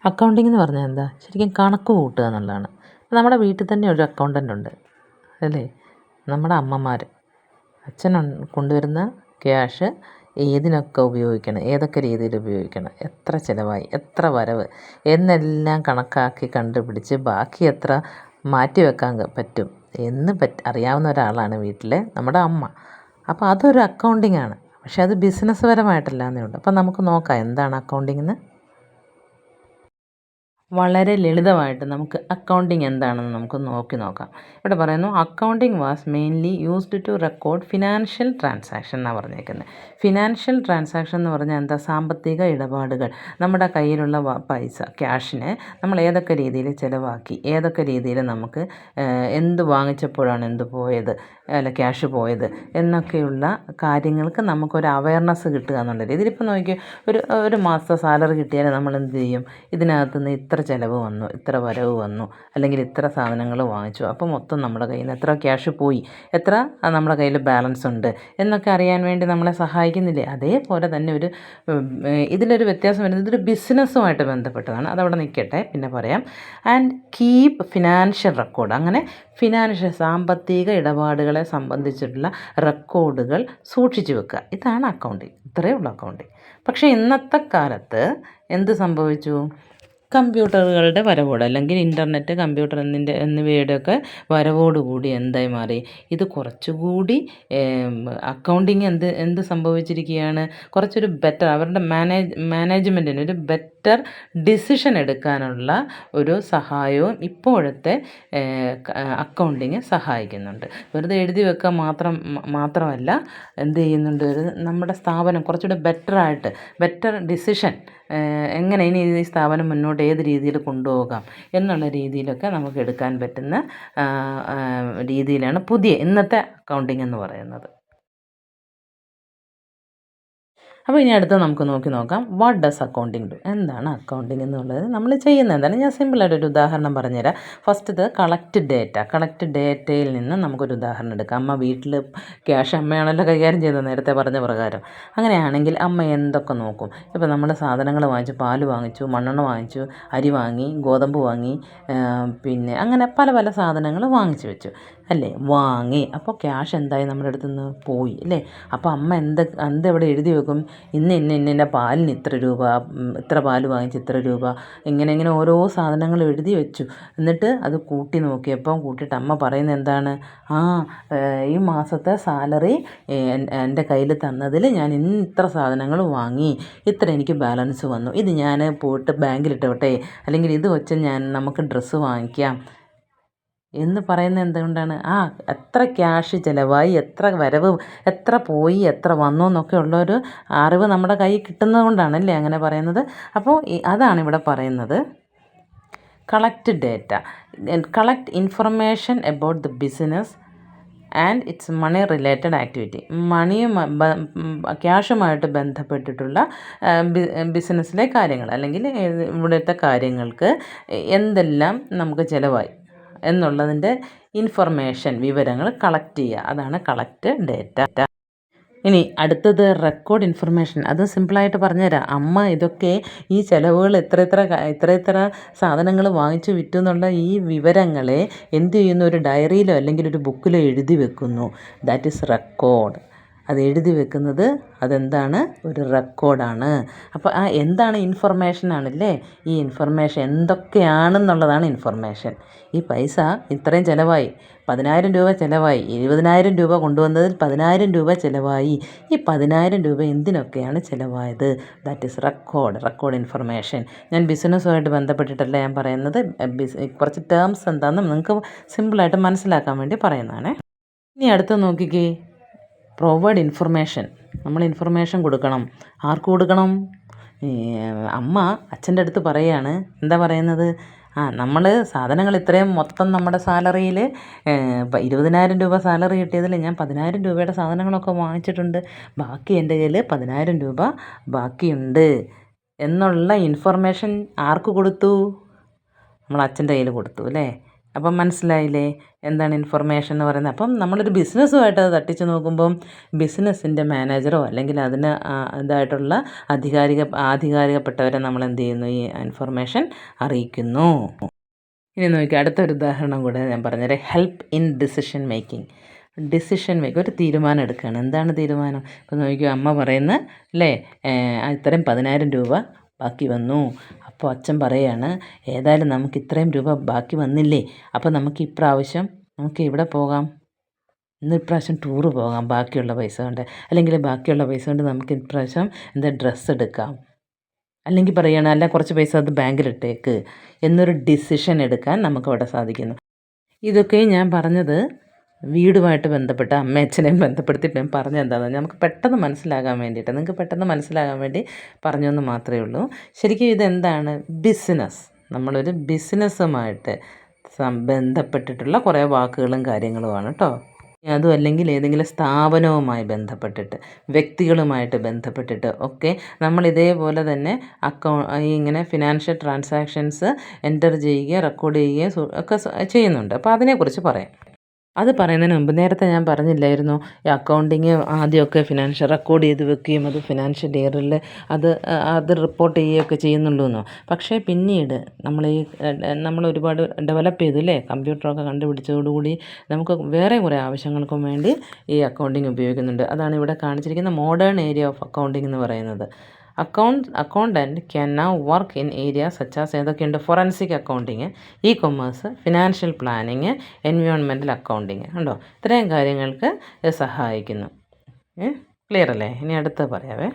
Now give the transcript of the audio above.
Accounting എന്ന് പറഞ്ഞാൽ എന്താ? ശരിക്കും കണക്ക് കൂട്ടുക എന്നുള്ളതാണ്. നമ്മുടെ വീട്ടിൽ തന്നെ ഒരു അക്കൗണ്ടൻ്റ് ഉണ്ട് അല്ലേ? നമ്മുടെ അമ്മമാർ അച്ഛൻ കൊണ്ടുവരുന്ന ക്യാഷ് ഏതിനൊക്കെ ഉപയോഗിക്കണം, ഏതൊക്കെ രീതിയിൽ ഉപയോഗിക്കണം, എത്ര ചിലവായി, എത്ര വരവ് എന്നെല്ലാം കണക്കാക്കി കണ്ടുപിടിച്ച് ബാക്കി എത്ര മാറ്റി വെക്കാൻ പറ്റും എന്ന് അറിയാവുന്ന ഒരാളാണ് വീട്ടിലെ നമ്മുടെ അമ്മ. അപ്പോൾ അതൊരു അക്കൗണ്ടിങ് ആണ്. പക്ഷേ അത് ബിസിനസ് പരമായിട്ടല്ല എന്നേ ഉള്ളൂ. അപ്പം നമുക്ക് നോക്കാം എന്താണ് അക്കൗണ്ടിങ് എന്ന്. വളരെ ലളിതമായിട്ട് നമുക്ക് അക്കൗണ്ടിങ് എന്താണെന്ന് നമുക്ക് നോക്കാം. ഇവിടെ പറയുന്നു, accounting was mainly used to record financial transaction എന്നാണ് പറഞ്ഞേക്കുന്നത്. ഫിനാൻഷ്യൽ ട്രാൻസാക്ഷൻ എന്ന് പറഞ്ഞാൽ എന്താ? സാമ്പത്തിക ഇടപാടുകൾ. നമ്മുടെ കയ്യിലുള്ള പൈസ, ക്യാഷിനെ നമ്മൾ ഏതൊക്കെ രീതിയിൽ ചിലവാക്കി, ഏതൊക്കെ രീതിയിൽ നമുക്ക് എന്ത് വാങ്ങിച്ചപ്പോഴാണ് എന്ത് പോയത്, അല്ല ക്യാഷ് പോയത് എന്നൊക്കെയുള്ള കാര്യങ്ങൾക്ക് നമുക്കൊരു അവയർനെസ് കിട്ടുക എന്നുള്ള രീതി. ഇതിലിപ്പോൾ നോക്കിയാൽ ഒരു മാസത്തെ സാലറി കിട്ടിയാൽ നമ്മൾ എന്ത് ചെയ്യും? ഇതിനകത്തുനിന്ന് ഇത്ര ചിലവ് വന്നു, ഇത്ര വരവ് വന്നു, അല്ലെങ്കിൽ ഇത്ര സാധനങ്ങൾ വാങ്ങിച്ചു, അപ്പോൾ മൊത്തം നമ്മുടെ കയ്യിൽ നിന്ന് എത്ര ക്യാഷ് പോയി, എത്ര നമ്മുടെ കയ്യിൽ ബാലൻസ് ഉണ്ട് എന്നൊക്കെ അറിയാൻ വേണ്ടി നമ്മളെ സഹായിക്കുന്നില്ലേ? അതേപോലെ തന്നെ ഇതിലൊരു വ്യത്യാസം വരുന്നത്, ഇതൊരു ബിസിനസ്സുമായിട്ട് ബന്ധപ്പെട്ടതാണ്. അതവിടെ നിൽക്കട്ടെ, പിന്നെ പറയാം. And keep financial record. അങ്ങനെ സാമ്പത്തിക ഇടപാടുകളെ സംബന്ധിച്ചിട്ടുള്ള റെക്കോർഡുകൾ സൂക്ഷിച്ചു വെക്കുക. ഇതാണ് അക്കൗണ്ടിങ്. ഇത്രയേ ഉള്ളൂ അക്കൗണ്ടിങ്. പക്ഷേ ഇന്നത്തെ കാലത്ത് എന്ത് സംഭവിച്ചു? കമ്പ്യൂട്ടറുകളുടെ വരവോട്, അല്ലെങ്കിൽ ഇൻ്റർനെറ്റ്, കമ്പ്യൂട്ടർ എന്നിവയുടെയൊക്കെ വരവോടുകൂടി എന്തായി മാറി? ഇത് കുറച്ചുകൂടി അക്കൗണ്ടിങ് എന്ത് സംഭവിച്ചിരിക്കുകയാണ്? കുറച്ചൊരു ബെറ്റർ, അവരുടെ മാനേജ്മെൻറ്റിന് ഒരു ബെറ്റർ ഡിസിഷൻ എടുക്കാനുള്ള ഒരു സഹായവും ഇപ്പോഴത്തെ അക്കൗണ്ടിങ് സഹായിക്കുന്നുണ്ട്. വെറുതെ എഴുതി വെക്കുക മാത്രമല്ല, എന്ത് ചെയ്യുന്നുണ്ട്? നമ്മുടെ സ്ഥാപനം കുറച്ചുകൂടി ബെറ്റർ ഡിസിഷൻ, എങ്ങനെ ഇനി ഈ സ്ഥാപനം മുന്നോട്ട് ഏത് രീതിയിൽ കൊണ്ടുപോകാം എന്നുള്ള രീതിയിലൊക്കെ നമുക്ക് എടുക്കാൻ പറ്റുന്ന രീതിയിലാണ് ഇന്നത്തെ അക്കൗണ്ടിങ് എന്ന് പറയുന്നത്. അപ്പോൾ ഇനി അടുത്ത് നമുക്ക് നോക്കാം, വാട്ട് ഡസ് അക്കൗണ്ടിങ് ഡു? എന്താണ് അക്കൗണ്ടിങ് എന്നുള്ളത് നമ്മൾ ചെയ്യുന്നത് എന്താണ്? ഞാൻ സിമ്പിളായിട്ടൊരു ഉദാഹരണം പറഞ്ഞുതരാം. ഫസ്റ്റ് കളക്ട് ഡേറ്റയിൽ നിന്ന് നമുക്കൊരു ഉദാഹരണം എടുക്കാം. അമ്മ വീട്ടിൽ ക്യാഷ് അമ്മയാണല്ലോ കൈകാര്യം ചെയ്തത്, നേരത്തെ പറഞ്ഞ പ്രകാരം. അങ്ങനെയാണെങ്കിൽ അമ്മ എന്തൊക്കെ നോക്കും? ഇപ്പോൾ നമ്മൾ സാധനങ്ങൾ വാങ്ങിച്ചു, പാല് വാങ്ങിച്ചു, മണ്ണെണ്ണ വാങ്ങിച്ചു, അരി വാങ്ങി, ഗോതമ്പ് വാങ്ങി, പിന്നെ അങ്ങനെ പല സാധനങ്ങൾ വാങ്ങിച്ചു വെച്ചു അല്ലേ? വാങ്ങി. അപ്പോൾ ക്യാഷ് എന്തായി? നമ്മുടെ അടുത്ത് നിന്ന് പോയി അല്ലേ? അപ്പോൾ അമ്മ എന്തെവിടെ എഴുതി വെക്കും? ഇന്ന പാലിന് ഇത്ര രൂപ, ഇത്ര പാല് വാങ്ങിച്ച് ഇത്ര രൂപ, ഇങ്ങനെ ഓരോ സാധനങ്ങൾ എഴുതി വെച്ചു. എന്നിട്ട് അത് കൂട്ടിയിട്ട് അമ്മ പറയുന്നത് എന്താണ്? ഈ മാസത്തെ സാലറി എൻ്റെ കയ്യിൽ തന്നതിൽ ഞാൻ ഇത്ര സാധനങ്ങൾ വാങ്ങി, ഇത്ര എനിക്ക് ബാലൻസ് വന്നു, ഇത് ഞാൻ പോയിട്ട് ബാങ്കിലിട്ടോട്ടെ, അല്ലെങ്കിൽ ഇത് വെച്ച് നമുക്ക് ഡ്രസ്സ് വാങ്ങിക്കാം എന്ന് പറയുന്നത് എന്തുകൊണ്ടാണ്? എത്ര ക്യാഷ് ചിലവായി, എത്ര വരവ്, എത്ര പോയി, എത്ര വന്നു എന്നൊക്കെ ഉള്ളൊരു അറിവ് നമ്മുടെ കയ്യിൽ കിട്ടുന്നത് കൊണ്ടാണല്ലേ അങ്ങനെ പറയുന്നത്. അപ്പോൾ അതാണ് ഇവിടെ പറയുന്നത്, collect information about the business and its money related activity. ക്യാഷുമായിട്ട് ബന്ധപ്പെട്ടിട്ടുള്ള ബിസിനസ്സിലെ കാര്യങ്ങൾ, അല്ലെങ്കിൽ ഇവിടുത്തെ കാര്യങ്ങൾക്ക് എന്തെല്ലാം നമുക്ക് ചിലവായി എന്നുള്ളതിൻ്റെ വിവരങ്ങൾ കളക്ട് ചെയ്യുക. അതാണ് കളക്ട് ഡേറ്റ. ഇനി അടുത്തത് റെക്കോർഡ് ഇൻഫർമേഷൻ. അത് സിമ്പിളായിട്ട് പറഞ്ഞുതരാം. അമ്മ ഇതൊക്കെ ഈ ചിലവുകൾ ഇത്ര സാധനങ്ങൾ വാങ്ങിച്ചു വിറ്റു എന്നുള്ള ഈ വിവരങ്ങളെ എന്ത് ചെയ്യുന്നു? ഒരു ഡയറിയിലോ അല്ലെങ്കിൽ ഒരു ബുക്കിലോ എഴുതി വെക്കുന്നു. That is record. അത് എഴുതി വെക്കുന്നത് അതെന്താണ്? ഒരു റെക്കോർഡാണ്. അപ്പോൾ എന്താണ്? ഇൻഫർമേഷനാണല്ലേ. ഈ ഇൻഫർമേഷൻ എന്തൊക്കെയാണെന്നുള്ളതാണ് ഇൻഫർമേഷൻ. ഈ പൈസ ഇത്രയും ചിലവായി, 10,000 രൂപ ചിലവായി, 20,000 രൂപ കൊണ്ടുവന്നതിൽ 10,000 രൂപ ചിലവായി. ഈ 10,000 രൂപ എന്തിനൊക്കെയാണ് ചിലവായത്? That is record information. ഞാൻ ബിസിനസ്സുമായിട്ട് ബന്ധപ്പെട്ടിട്ടല്ല ഞാൻ പറയുന്നത്, കുറച്ച് ടേംസ് എന്താണെന്ന് നിങ്ങൾക്ക് സിമ്പിളായിട്ട് മനസ്സിലാക്കാൻ വേണ്ടി പറയുന്നതാണ്. ഇനി അടുത്ത് നോക്കിക്കേ, പ്രൊവൈഡ് ഇൻഫർമേഷൻ. നമ്മൾ ഇൻഫർമേഷൻ കൊടുക്കണം. ആർക്ക് കൊടുക്കണം? അമ്മ അച്ഛൻ്റെ അടുത്ത് പറയുകയാണ്. എന്താ പറയുന്നത്? നമ്മൾ സാധനങ്ങൾ ഇത്രയും മൊത്തം നമ്മുടെ സാലറിയിൽ 20,000 രൂപ സാലറി കിട്ടിയതിൽ ഞാൻ 10,000 രൂപയുടെ സാധനങ്ങളൊക്കെ വാങ്ങിച്ചിട്ടുണ്ട്, ബാക്കി എൻ്റെ കയ്യിൽ 10,000 രൂപ ബാക്കിയുണ്ട് എന്നുള്ള ഇൻഫർമേഷൻ ആർക്ക് കൊടുത്തു? നമ്മൾ അച്ഛൻ്റെ കയ്യിൽ കൊടുത്തു അല്ലേ? അപ്പം മനസ്സിലായില്ലേ എന്താണ് ഇൻഫർമേഷൻ എന്ന് പറയുന്നത്? അപ്പം നമ്മളൊരു ബിസിനസ്സുമായിട്ട് അത് തട്ടിച്ച് നോക്കുമ്പം ബിസിനസ്സിൻ്റെ മാനേജറോ അല്ലെങ്കിൽ അതിന് ഇതായിട്ടുള്ള ആധികാരികപ്പെട്ടവരെ നമ്മൾ എന്ത് ചെയ്യുന്നു, ഈ ഇൻഫർമേഷൻ അറിയിക്കുന്നു. ഇനി നോക്കി അടുത്തൊരു ഉദാഹരണം കൂടെ ഞാൻ പറഞ്ഞുതരാം. Help in decision making. ഒരു തീരുമാനം എടുക്കുകയാണ്. എന്താണ് തീരുമാനം? ഇപ്പോൾ നോക്കിയോ, അമ്മ പറയുന്ന അല്ലേ, ഇത്രയും 10,000 രൂപ ബാക്കി വന്നു. അപ്പോൾ അച്ഛൻ പറയുകയാണ്, ഏതായാലും നമുക്ക് ഇത്രയും രൂപ ബാക്കി വന്നില്ലേ, അപ്പോൾ നമുക്ക് ഇപ്രാവശ്യം നമുക്ക് ഇവിടെ പോകാം, ഇപ്രാവശ്യം ടൂറ് പോകാം ബാക്കിയുള്ള പൈസ കൊണ്ട്, അല്ലെങ്കിൽ ബാക്കിയുള്ള പൈസ കൊണ്ട് നമുക്ക് ഇപ്രാവശ്യം ഡ്രസ്സ് എടുക്കാം, അല്ലെങ്കിൽ പറയുകയാണ് അല്ല കുറച്ച് പൈസ അത് ബാങ്കിലിട്ടേക്ക് എന്നൊരു ഡിസിഷൻ എടുക്കാൻ നമുക്കവിടെ സാധിക്കുന്നു. ഇതൊക്കെ ഞാൻ പറഞ്ഞത് വീടുമായിട്ട് ബന്ധപ്പെട്ട് അമ്മയച്ഛനെയും ബന്ധപ്പെടുത്തി ഞാൻ പറഞ്ഞെന്താണെന്ന് നമുക്ക് പെട്ടെന്ന് മനസ്സിലാകാൻ വേണ്ടിയിട്ട്, നിങ്ങൾക്ക് പെട്ടെന്ന് മനസ്സിലാകാൻ വേണ്ടി പറഞ്ഞെന്ന് മാത്രമേ ഉള്ളൂ. ശരിക്കും ഇതെന്താണ്? ബിസിനസ്. നമ്മളൊരു ബിസിനസ്സുമായിട്ട് ബന്ധപ്പെട്ടിട്ടുള്ള കുറേ വാക്കുകളും കാര്യങ്ങളുമാണ് കേട്ടോ. അതും അല്ലെങ്കിൽ ഏതെങ്കിലും സ്ഥാപനവുമായി ബന്ധപ്പെട്ടിട്ട്, വ്യക്തികളുമായിട്ട് ബന്ധപ്പെട്ടിട്ട് ഒക്കെ നമ്മൾ ഇതേപോലെ തന്നെ ഇങ്ങനെ ഫിനാൻഷ്യൽ ട്രാൻസാക്ഷൻസ് എൻ്റർ ചെയ്യുകയും റെക്കോർഡ് ചെയ്യുകയും ഒക്കെ ചെയ്യുന്നുണ്ട്. അപ്പോൾ അതിനെക്കുറിച്ച് പറയാം. അത് പറയുന്നതിന് മുമ്പ് നേരത്തെ ഞാൻ പറഞ്ഞില്ലായിരുന്നു, ഈ അക്കൗണ്ടിങ് ആദ്യമൊക്കെ ഫിനാൻഷ്യൽ റെക്കോർഡ് ചെയ്ത് വെക്കുകയും അത് ഫിനാൻഷ്യൽ ഇയറിൽ അത് റിപ്പോർട്ട് ചെയ്യുകയൊക്കെ ചെയ്യുന്നുള്ളൂ എന്നോ. പക്ഷേ പിന്നീട് നമ്മൾ ഒരുപാട് ഡെവലപ്പ് ചെയ്തു അല്ലേ, കമ്പ്യൂട്ടറൊക്കെ കണ്ടുപിടിച്ചതോടുകൂടി നമുക്ക് വേറെ കുറേ ആവശ്യങ്ങൾക്കും വേണ്ടി ഈ അക്കൗണ്ടിങ് ഉപയോഗിക്കുന്നുണ്ട്. അതാണ് ഇവിടെ കാണിച്ചിരിക്കുന്ന മോഡേൺ ഏരിയ ഓഫ് അക്കൗണ്ടിങ് എന്ന് പറയുന്നത്. Accountant can now work in areas such as ഏതൊക്കെയുണ്ട്? Forensic accounting, e commerce, financial planning, environmental accounting. ഉണ്ടോ? ഇത്രയും കാര്യങ്ങൾക്ക് സഹായിക്കുന്നു. ക്ലിയർ അല്ലേ? ഇനി അടുത്ത് പറയാവേ.